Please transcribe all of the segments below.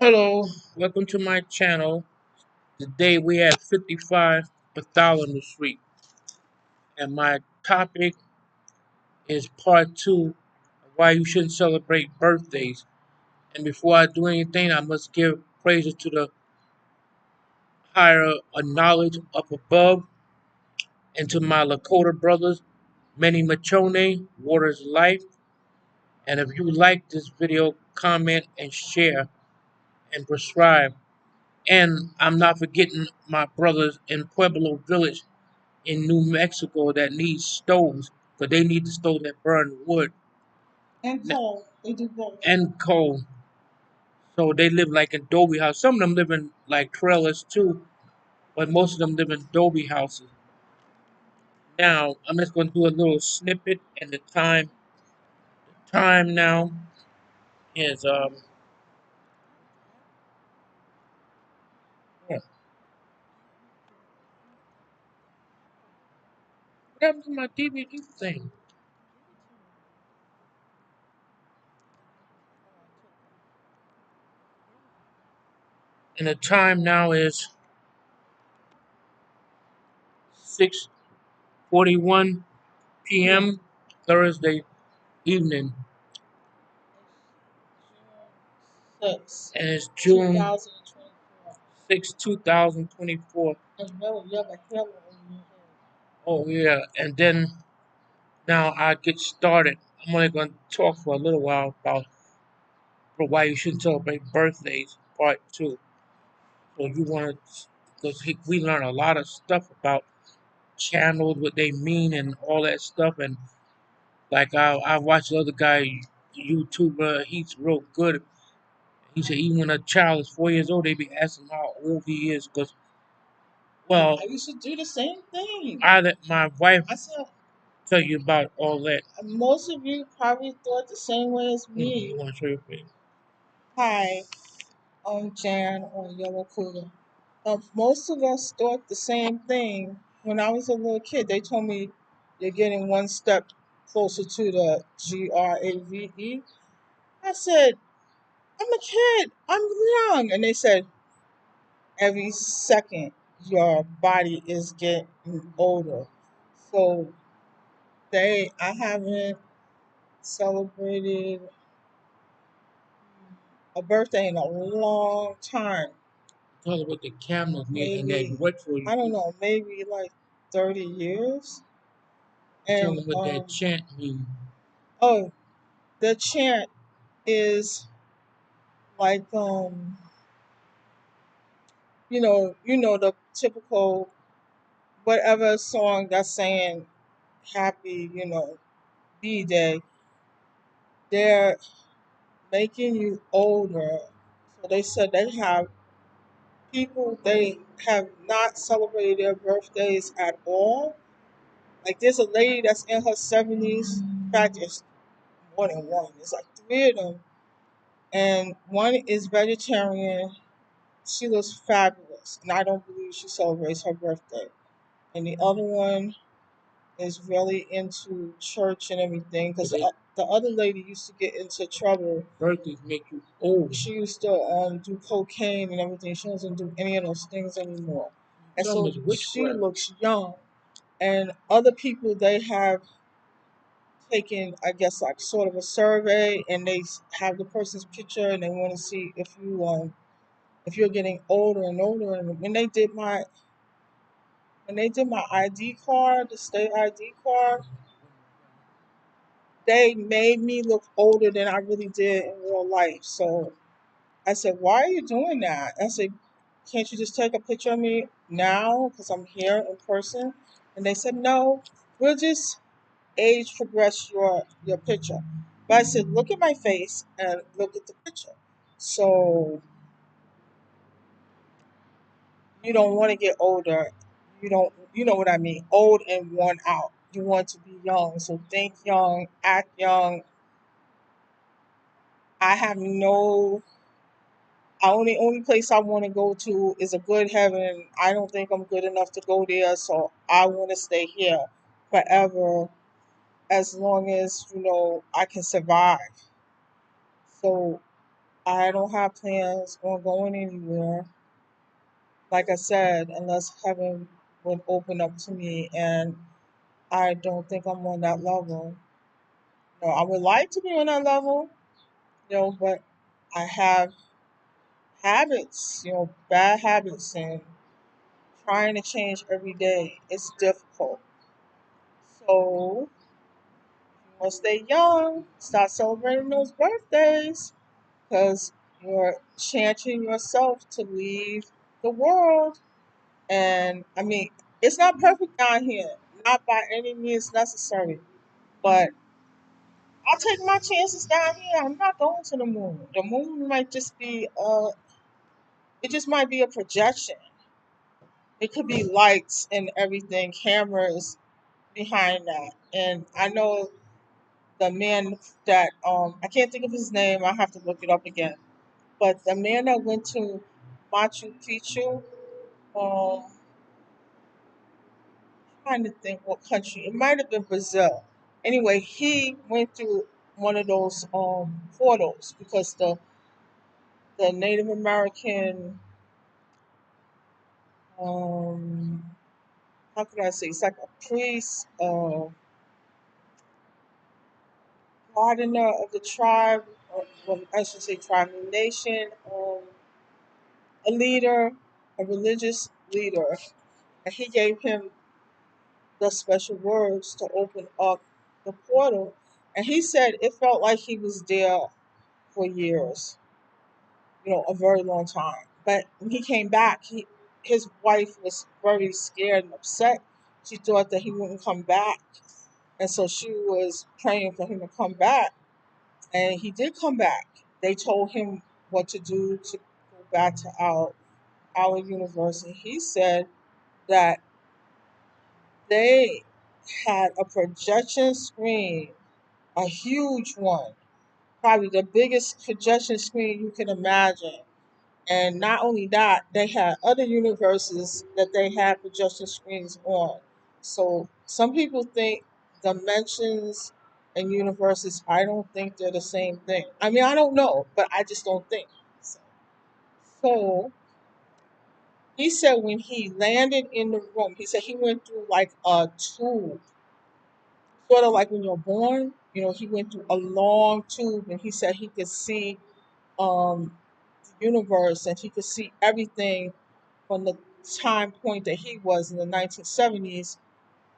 Hello, welcome to my channel. Today we have 55 Bartholomew Street, and my topic is part two of why you shouldn't celebrate birthdays. And before I do anything, I must give praises to the higher knowledge up above and to my Lakota brothers, Many Machone, Water's Life. And if you like this video, comment and share and subscribe. And I'm not forgetting my brothers in Pueblo Village in New Mexico that need stoves because they need the stove that burn wood And coal. They do both. and coal. So they live like in adobe house. Some of them live in like trailers too, but most of them live in adobe houses. Now I'm just going to do a little snippet, and the time. The time now is yeah. What happened to my DVD thing? And the time now is 6:41 p.m. Thursday evening, 6, and it's June 2024. 6, 2024. And really, you have a halo in your head. Oh yeah, and then now I get started. I'm only going to talk for a little while about for why you shouldn't celebrate birthdays, part two. So you want to, because we learn a lot of stuff about channels, what they mean, and all that stuff. And like I watched the other guy, YouTuber, he's real good. He said even when a child is 4 years old, they be asking how old he is, because well, I used to do the same thing. I let my wife I said, tell you about all that. most of you probably thought the same way as me. You want to show your face? Hi, I'm Jan on Yellow Cooler. Most of us thought the same thing. When I was a little kid, they told me you're getting one step closer to the GRAVE. I said, I'm a kid. I'm young. And they said, every second your body is getting older. So I haven't celebrated a birthday in a long time. Tell her what the cameras need and that Maybe, retro you I don't do. know, maybe like 30 years. Tell And them what that chant means. oh, the chant is like the typical whatever song that's saying happy, B day. They're making you older. So they said they have not celebrated their birthdays at all. Like there's a lady that's in her 70s. In fact, it's more than one. It's like three of them. And one is vegetarian. She looks fabulous. And I don't believe she celebrates her birthday. And the other one is really into church and everything. Because the other lady used to get into trouble. Birthdays make you old. She used to do cocaine and everything. She doesn't do any of those things anymore. And Some so is she witchcraft. looks young. And other people, they have taken, I guess, like sort of a survey, and they have the person's picture, and they want to see if you're getting older and older. And when they did my ID card, the state ID card, they made me look older than I really did in real life. So I said, "Why are you doing that?" I said, "Can't you just take a picture of me now because I'm here in person?" And they said, "No, we'll just age progress your picture." But I said, "Look at my face and look at the picture." So you don't want to get older. You know what I mean? Old and worn out. You want to be young. So think young, act young. I have no only place I want to go to is a good heaven. I don't think I'm good enough to go there, so I want to stay here forever as long as I can survive. So I don't have plans on going anywhere. Like I said, unless heaven would open up to me, and I don't think I'm on that level. I would like to be on that level, but I have habits, bad habits, and trying to change every day is difficult. So, if you want to stay young, start celebrating those birthdays because you're chancing yourself to leave the world. And I mean, it's not perfect down here, not by any means necessary, but I'll take my chances down here. I'm not going to the moon. The moon might just be it just might be a projection. It could be lights and everything, cameras behind that. And I know the man that I can't think of his name. I have to look it up again. But the man that went to Machu Picchu, trying to think what country. It might have been Brazil. Anyway, he went through one of those portals because the Native American um how could I say, it's like a priest, gardener of the tribe, well, I should say tribe nation, a leader, a religious leader, and he gave him the special words to open up the portal. And he said it felt like he was there for years, a very long time. But when he came back, his wife was very scared and upset. She thought that he wouldn't come back. And so she was praying for him to come back. And he did come back. They told him what to do to go back to our universe. And he said that they had a projection screen, a huge one, probably the biggest projection screen you can imagine. And not only that, they had other universes that they had projection screens on. So some people think dimensions and universes, I don't think they're the same thing. I mean, I don't know, but I just don't think. So, so he said when he landed in the room, he said he went through like a tube, sort of like when you're born. He went through a long tube, and he said he could see um, the universe and he could see everything from the time point that he was in the 1970s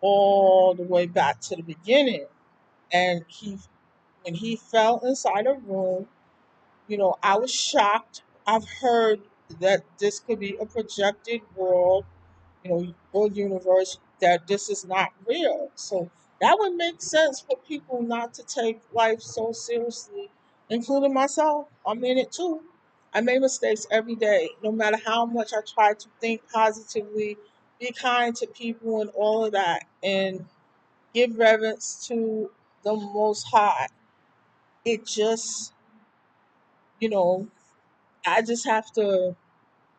all the way back to the beginning. And when he fell inside a room, I was shocked. I've heard that this could be a projected world, or universe, that this is not real. So that would make sense for people not to take life so seriously, including myself. I'm in it too. I make mistakes every day, no matter how much I try to think positively, be kind to people, and all of that, and give reverence to the Most High. It just, you know, I just have to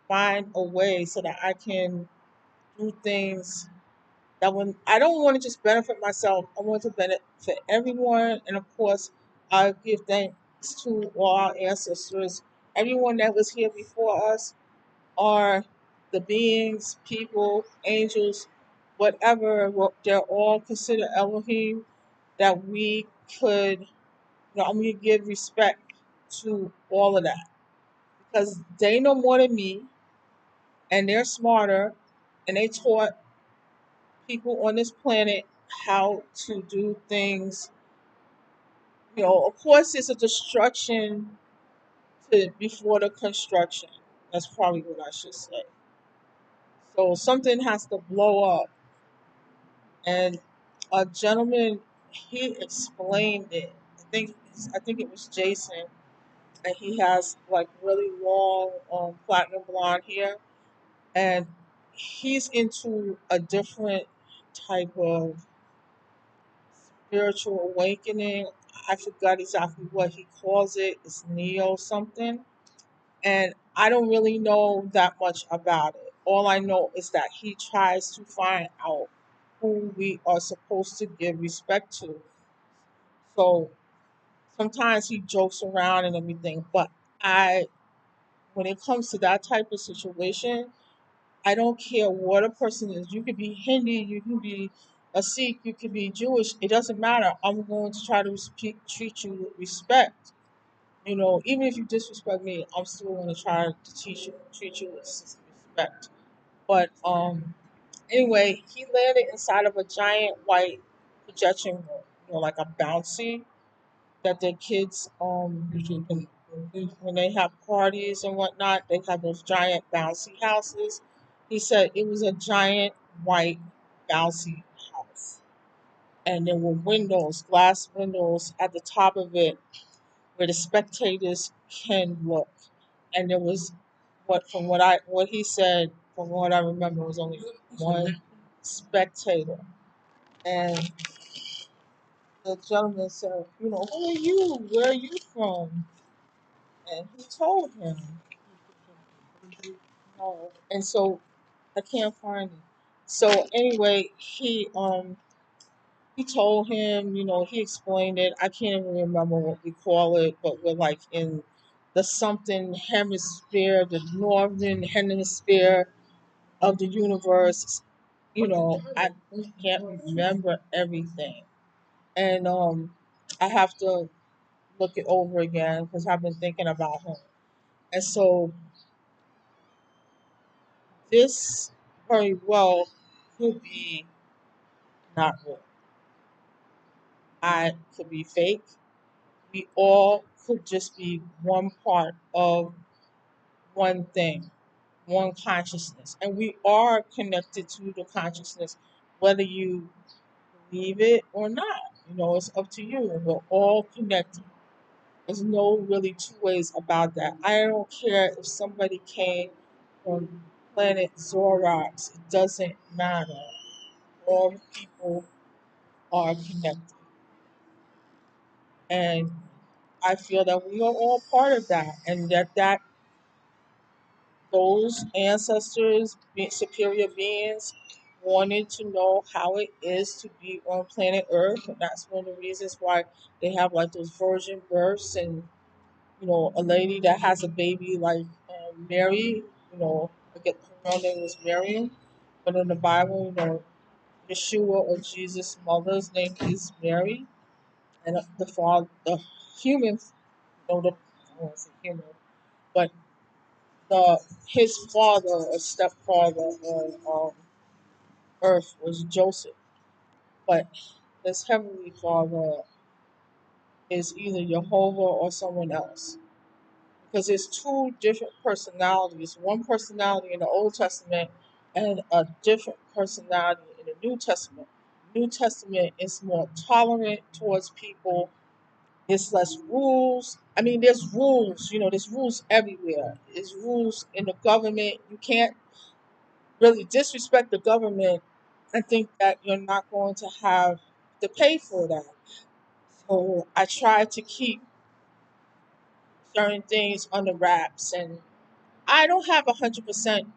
find a way so that I can do things that when I don't want to just benefit myself, I want to benefit everyone. And of course, I give thanks to all our ancestors, everyone that was here before us, are the beings, people, angels, whatever. They're all considered Elohim. That we could, I'm going to give respect to all of that because they know more than me, and they're smarter, and they taught people on this planet how to do things. Of course, it's a destruction to before the construction. That's probably what I should say. So something has to blow up, and a gentleman, he explained it. I think it was Jason, and he has like really long platinum blonde hair, and he's into a different type of spiritual awakening. I forgot exactly what he calls it. It's Neo something. And I don't really know that much about it. All I know is that he tries to find out who we are supposed to give respect to. So sometimes he jokes around and everything, but I when it comes to that type of situation, I don't care what a person is. You could be Hindi, you can be a Sikh, you could be Jewish. It doesn't matter. I'm going to try to treat you with respect. You know, even if you disrespect me, I'm still going to try to treat you with respect. But anyway, he landed inside of a giant white projection room, like a bouncy that the kids when they have parties and whatnot, they have those giant bouncy houses. He said it was a giant white bouncy house, and there were windows, glass windows at the top of it, where the spectators can look. And there was what he said, from what I remember, was only one spectator. And the gentleman said, who are you? Where are you from? And he told him. No. And so I can't find it. So anyway, he told him, he explained it. I can't even remember what we call it, but we're like in the something hemisphere, the northern hemisphere of the universe. I can't remember everything. And I have to look it over again because I've been thinking about him. And so this very well could be not real. I could be fake. We all could just be one part of one thing, one consciousness. And we are connected to the consciousness, whether you believe it or not. It's up to you. We're all connected. There's no really two ways about that. I don't care if somebody came from planet Zorox. It doesn't matter. All people are connected. And I feel that we are all part of that, and that those ancestors, superior beings, wanted to know how it is to be on planet Earth, and that's one of the reasons why they have like those virgin births, and a lady that has a baby like Mary, I get her name was Miriam, but in the Bible, Yeshua or Jesus' mother's name is Mary, and the father, the human, I won't say human, but the his father or stepfather on earth was Joseph, but his heavenly father is either Jehovah or someone else. Because there's two different personalities, one personality in the Old Testament and a different personality in the New Testament. New Testament is more tolerant towards people. There's less rules. I mean, there's rules, there's rules everywhere. There's rules in the government. You can't really disrespect the government and think that you're not going to have to pay for that. So I try to keep certain things under wraps, and I don't have 100%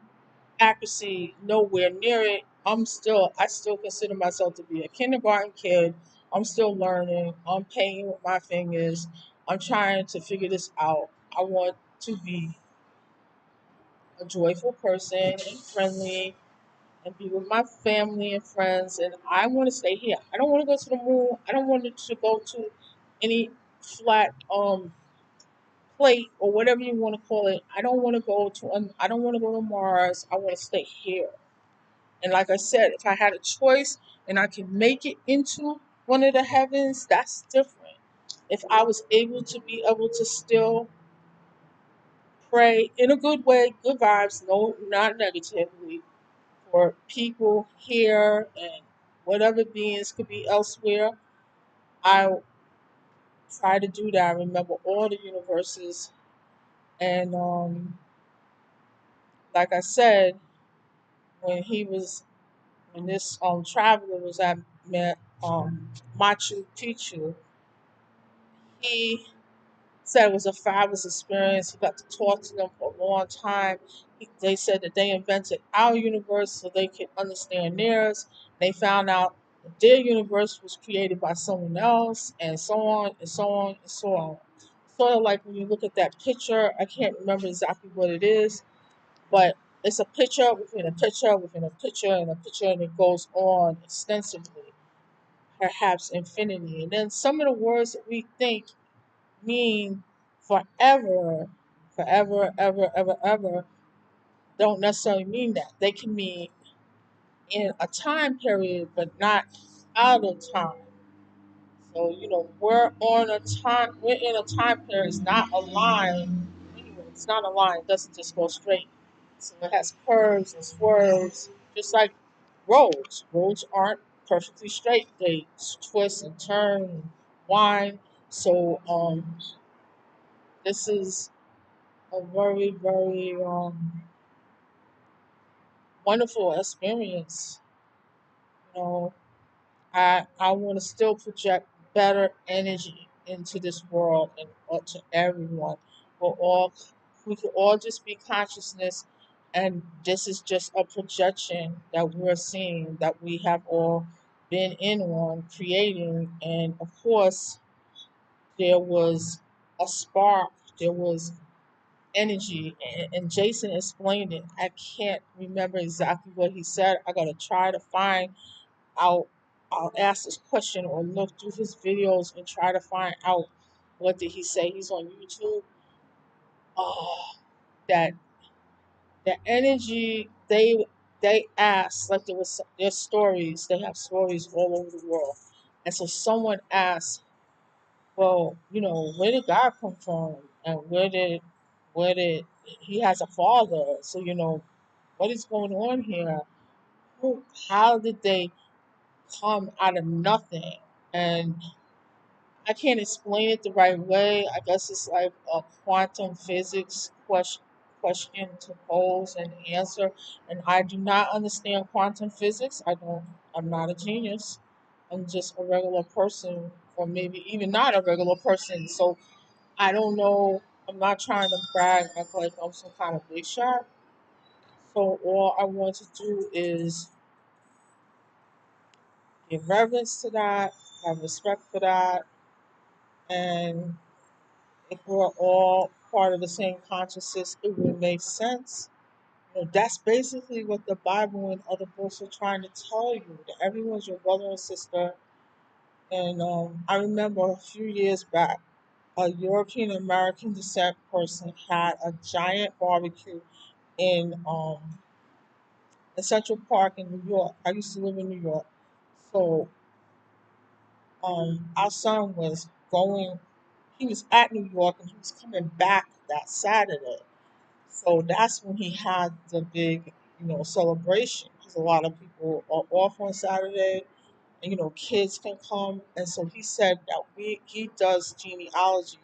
accuracy nowhere near it. I still consider myself to be a kindergarten kid. I'm still learning. I'm painting with my fingers. I'm trying to figure this out. I want to be a joyful person and friendly and be with my family and friends. And I want to stay here. I don't want to go to the moon. I don't want to go to any flat plate or whatever you want to call it. I don't want to go to Mars. I want to stay here. And like I said, if I had a choice and I could make it into one of the heavens, that's different. If I was able to still pray in a good way, good vibes, no, not negatively, for people here and whatever beings could be elsewhere, I try to do that. I remember all the universes, and like I said, when he was when this traveler was at Machu Picchu, he said it was a fabulous experience. He got to talk to them for a long time. They said that they invented our universe so they could understand theirs. They found out that their universe was created by someone else, and so on and so on and so on. sort of like when you look at that picture. I can't remember exactly what it is, but it's a picture within a picture within a picture and a picture, and it goes on extensively, perhaps infinity. And then some of the words that we think mean forever, forever, ever, ever, ever, don't necessarily mean that. They can mean in a time period, but not out of time. So, we're in a time period, it's not a line. Anyway, it's not a line, it doesn't just go straight. So it has curves and swerves, just like roads. Roads aren't perfectly straight, they twist and turn and wind. So, this is a very, very wonderful experience. You know, I want to still project better energy into this world and to everyone. We're all we could all just be consciousness, and this is just a projection that we're seeing that we have all been in on creating. And of course, there was a spark. There was energy, and Jason explained it. I can't remember exactly what he said. I gotta try to find I'll I'll ask this question or look through his videos and try to find out what did he say. He's on YouTube. Oh, that the energy they asked, like there was their stories. They have stories all over the world, and so someone asked, "Well, where did God come from, and where did he has a father? So what is going on here? How did they come out of nothing?" And I can't explain it the right way. I guess it's like a quantum physics question to pose and answer. And I do not understand quantum physics. I'm not a genius. I'm just a regular person, or maybe even not a regular person. So I don't know. I'm not trying to brag, act like I'm some kind of big shot. So all I want to do is give reverence to that, have respect for that, and if we're all part of the same consciousness, it will make sense. That's basically what the Bible and other books are trying to tell you, that everyone's your brother and sister. And I remember a few years back, a European American descent person had a giant barbecue in Central Park in New York. I used to live in New York. So our son was going, he was at New York and he was coming back that Saturday. So that's when he had the big, celebration, because a lot of people are off on Saturday, and kids can come. And so he said that he does genealogy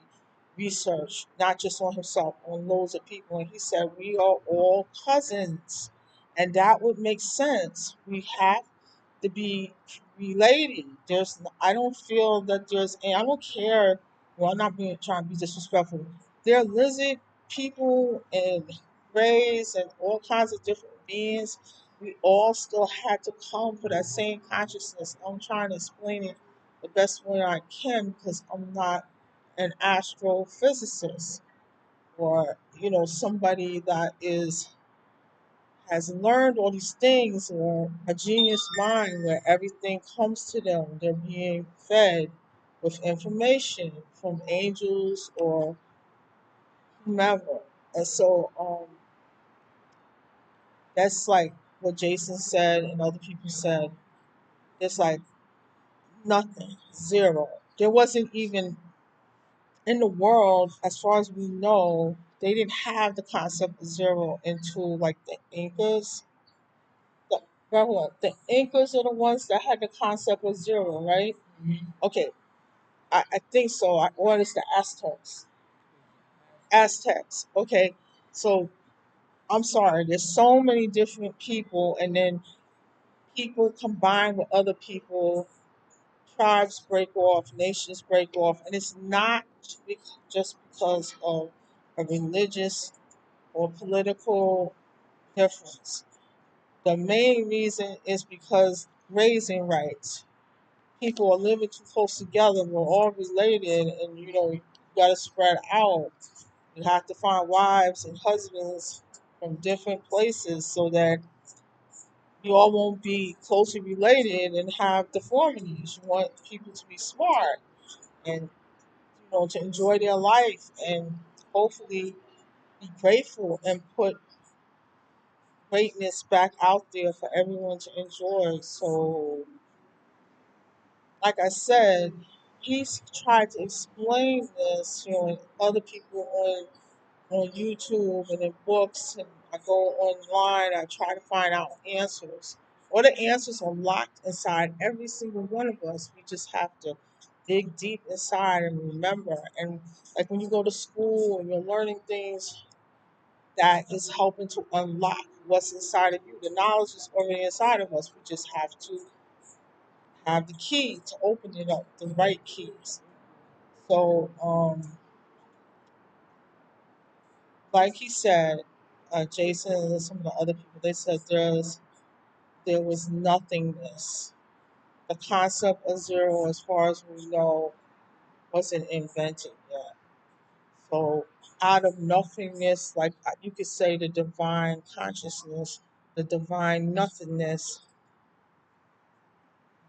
research, not just on himself, on loads of people. And he said we are all cousins, and that would make sense. We have to be related. I don't feel that and I don't care. Well, I'm not being trying to be disrespectful. There are lizard people and rays and all kinds of different beings. We all still had to come for that same consciousness. I'm trying to explain it the best way I can because I'm not an astrophysicist, or somebody that is has learned all these things, or a genius mind where everything comes to them. They're being fed with information from angels or whomever. And so that's like what Jason said and other people said. It's like nothing, zero. There wasn't even in the world, as far as we know, they didn't have the concept of zero until like the Incas. The, the Incas are the ones that had the concept of zero, right? Okay, I think so. Or it's the Aztecs. Aztecs. Okay, so I'm sorry. There's so many different people, and then people combine with other people, tribes break off, nations break off, and it's not just because of a religious or political difference. The main reason is because raising rights. People are living too close together. We're all related, and got to spread out. You have to find wives and husbands from different places so that you all won't be closely related and have deformities. You want people to be smart and to enjoy their life and hopefully be grateful and put greatness back out there for everyone to enjoy. So, like I said, he's tried to explain this, and other people on YouTube and in books, and I go online, I try to find out answers. All the answers are locked inside every single one of us. We just have to dig deep inside and remember. And like when you go to school and you're learning things that is helping to unlock what's inside of you. The knowledge is already inside of us. We just have to have the key to open it up, the right keys. So, like he said, Jason and some of the other people, they said there was nothingness. The concept of zero, as far as we know, wasn't invented yet. So, out of nothingness, like you could say, the divine consciousness, the divine nothingness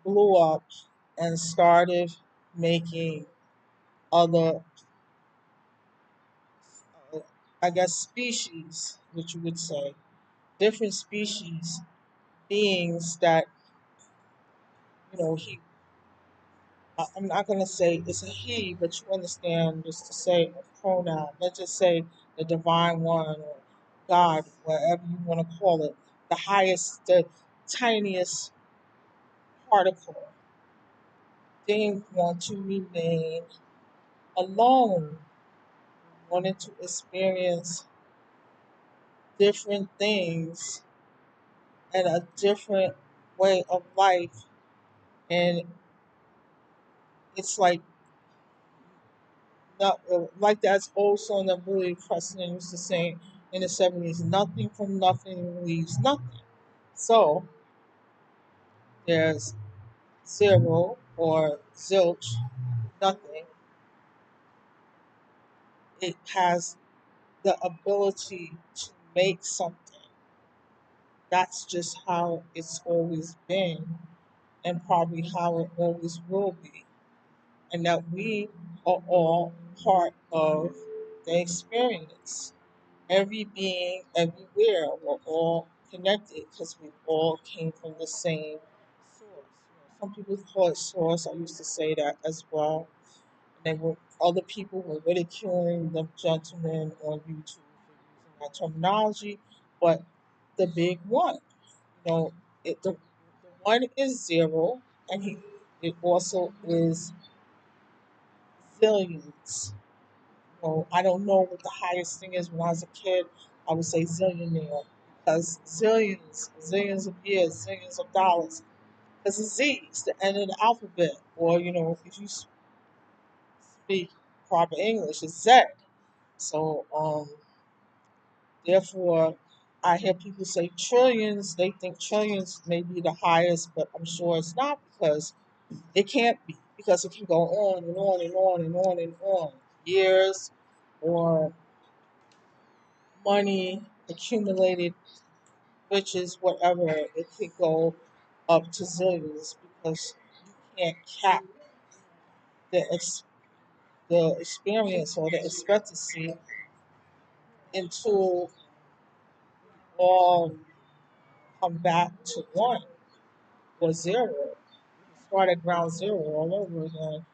blew up and started making other, uh, I guess, species, which you would say, different species, beings that, he, I'm not going to say it's a he, but you understand just to say a pronoun. Let's just say the divine one or God, whatever you want to call it, the highest, the tiniest particle, didn't want to remain alone, wanted to experience different things and a different way of life. And it's not like that old song that Billy Preston used to sing in the 70s, nothing from nothing leaves nothing. So there's zero or zilch, nothing. It has the ability to make something. That's just how it's always been and probably how it always will be. And that we are all part of the experience. Every being, everywhere, we're all connected because we all came from the same source. Some people call it source. I used to say that as well. And then other people were ridiculing the gentleman on YouTube for using that terminology, but the big one, the one is zero, and it also is zillions. I don't know what the highest thing is. When I was a kid, I would say zillionaire because zillions of years, zillions of dollars. Because it's Z, it's the end of the alphabet. Or, if you speak proper English, it's Z. So, therefore, I hear people say trillions. They think trillions may be the highest, but I'm sure it's not because it can't be because it can go on and on and on and on and on. Years or money, accumulated riches, whatever, it could go up to zillions because you can't cap the the experience or the expectancy until all come back to one or zero. Start at ground zero all over again.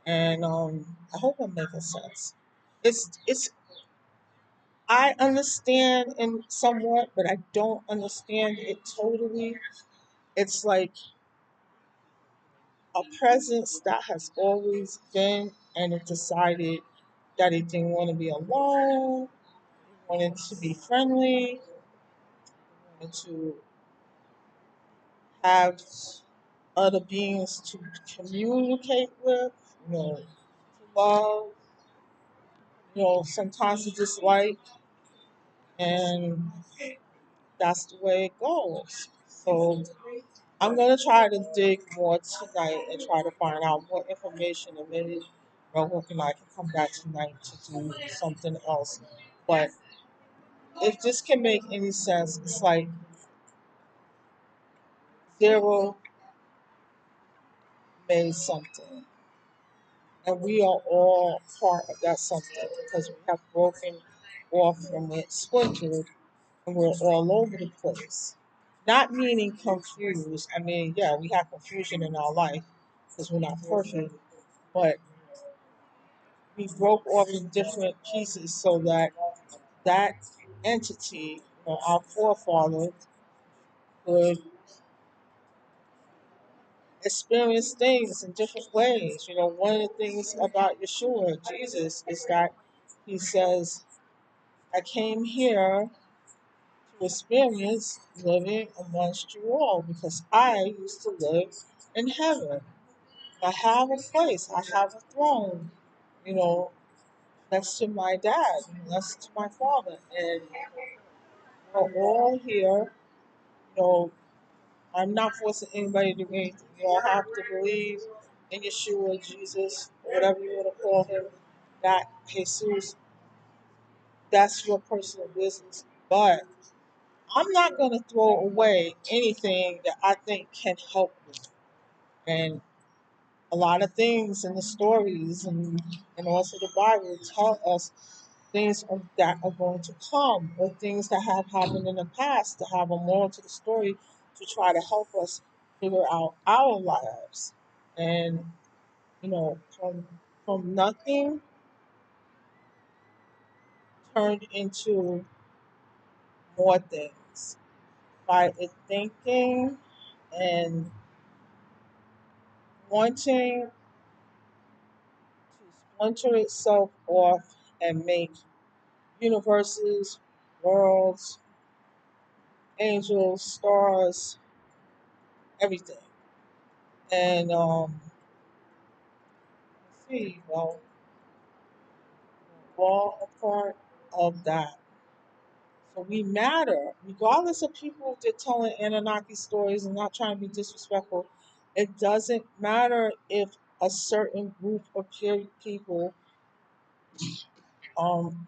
And I hope I'm making sense. It's I understand in somewhat, but I don't understand it totally. It's like a presence that has always been, and it decided that it didn't want to be alone, it wanted to be friendly, wanted to have other beings to communicate with, to love, sometimes to dislike, and that's the way it goes. So I'm gonna try to dig more tonight and try to find out more information and maybe Raoul and I can come back tonight to do something else. But if this can make any sense, it's like zero made something. And we are all part of that something because we have broken off from it, splintered, and we're all over the place. Not meaning confused. I mean, yeah, we have confusion in our life because we're not perfect, but we broke off in different pieces so that that entity, our forefather, could experience things in different ways. One of the things about Yeshua, Jesus, is that he says, I came here to experience living amongst you all because I used to live in heaven. I have a place, I have a throne, you know, next to my dad, next to my father. And we're all here. You know, I'm not forcing anybody to do anything. You all have to believe in Yeshua, Jesus, whatever you want to call him, that Jesus, that's your personal business. But I'm not going to throw away anything that I think can help you. And a lot of things in the stories and also the Bible tell us that are going to come or things that have happened in the past to have a moral to the story to try to help us figure out our lives. And, from nothing turned into more things by it thinking and wanting to splinter itself off and make universes, worlds, angels, stars, everything. And let's see, well, we're all a part of that. So we matter, regardless of people if they're telling Anunnaki stories and not trying to be disrespectful. It doesn't matter if a certain group of people um,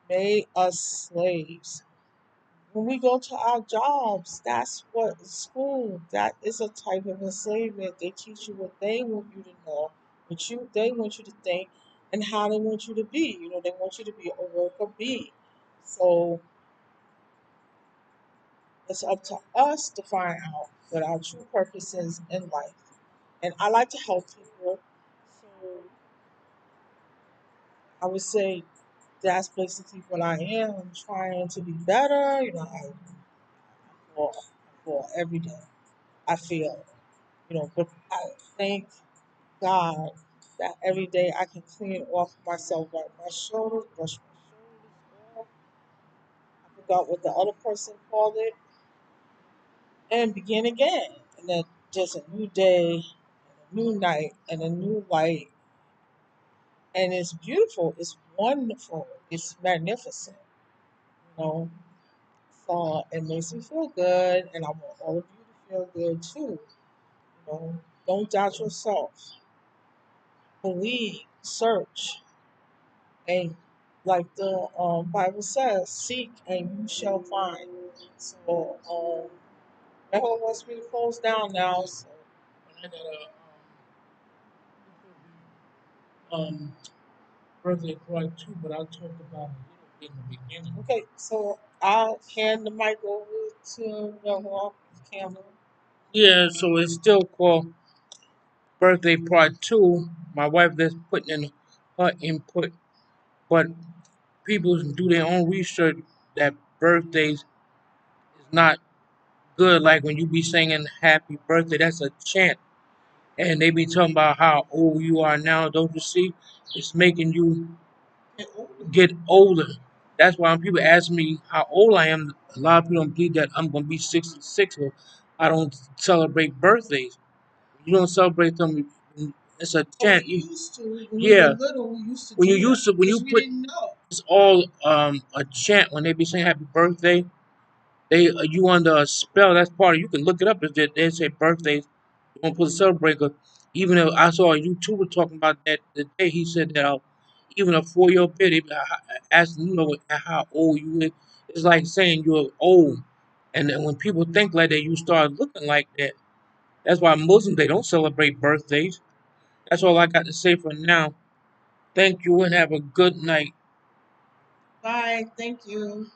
made us slaves. When we go to our jobs, that's what school, that is a type of enslavement. They teach you what they want you to know, they want you to think, and how they want you to be. They want you to be a worker bee. So it's up to us to find out what our true purpose is in life. And I like to help people. So I would say that's basically what I am. I'm trying to be better. I fall, I fall every day. I feel, but I thank God that every day I can clean off myself, like my shoulders, brush my shoulders off. I forgot what the other person called it, and begin again. And then just a new day, a new night, and a new light. And it's beautiful. It's wonderful. It's magnificent. You know, so it makes me feel good, and I want all of you to feel good too. Don't doubt yourself. Believe, search, and like the Bible says, seek and you shall find. So everyone wants me to close down now. So I gotta birthday part two, but I'll talk about it in the beginning. Okay, so I'll hand the mic over to the camera. Yeah, so it's still called birthday part two. My wife that's putting in her input, but people do their own research that birthdays is not good. Like when you be singing happy birthday, that's a chant. And they be talking about how old you are now. Don't you see? It's making you get older. That's why when people ask me how old I am, a lot of people don't believe that I'm going to be 66 or I don't celebrate birthdays. You don't celebrate them. It's a chant. You used to. When you were little, we used to when you used to, when you put, it's all a chant when they be saying happy birthday. They you under a spell. That's part of, you can look it up. Is that they say birthdays. You want to put a celebrate. Even though I saw a YouTuber talking about that the day, he said that even a 4 year old kid, they asking how old you is, it's like saying you're old. And then when people think like that, you start looking like that. That's why Muslims they don't celebrate birthdays. That's all I got to say for now. Thank you and have a good night. Bye. Thank you.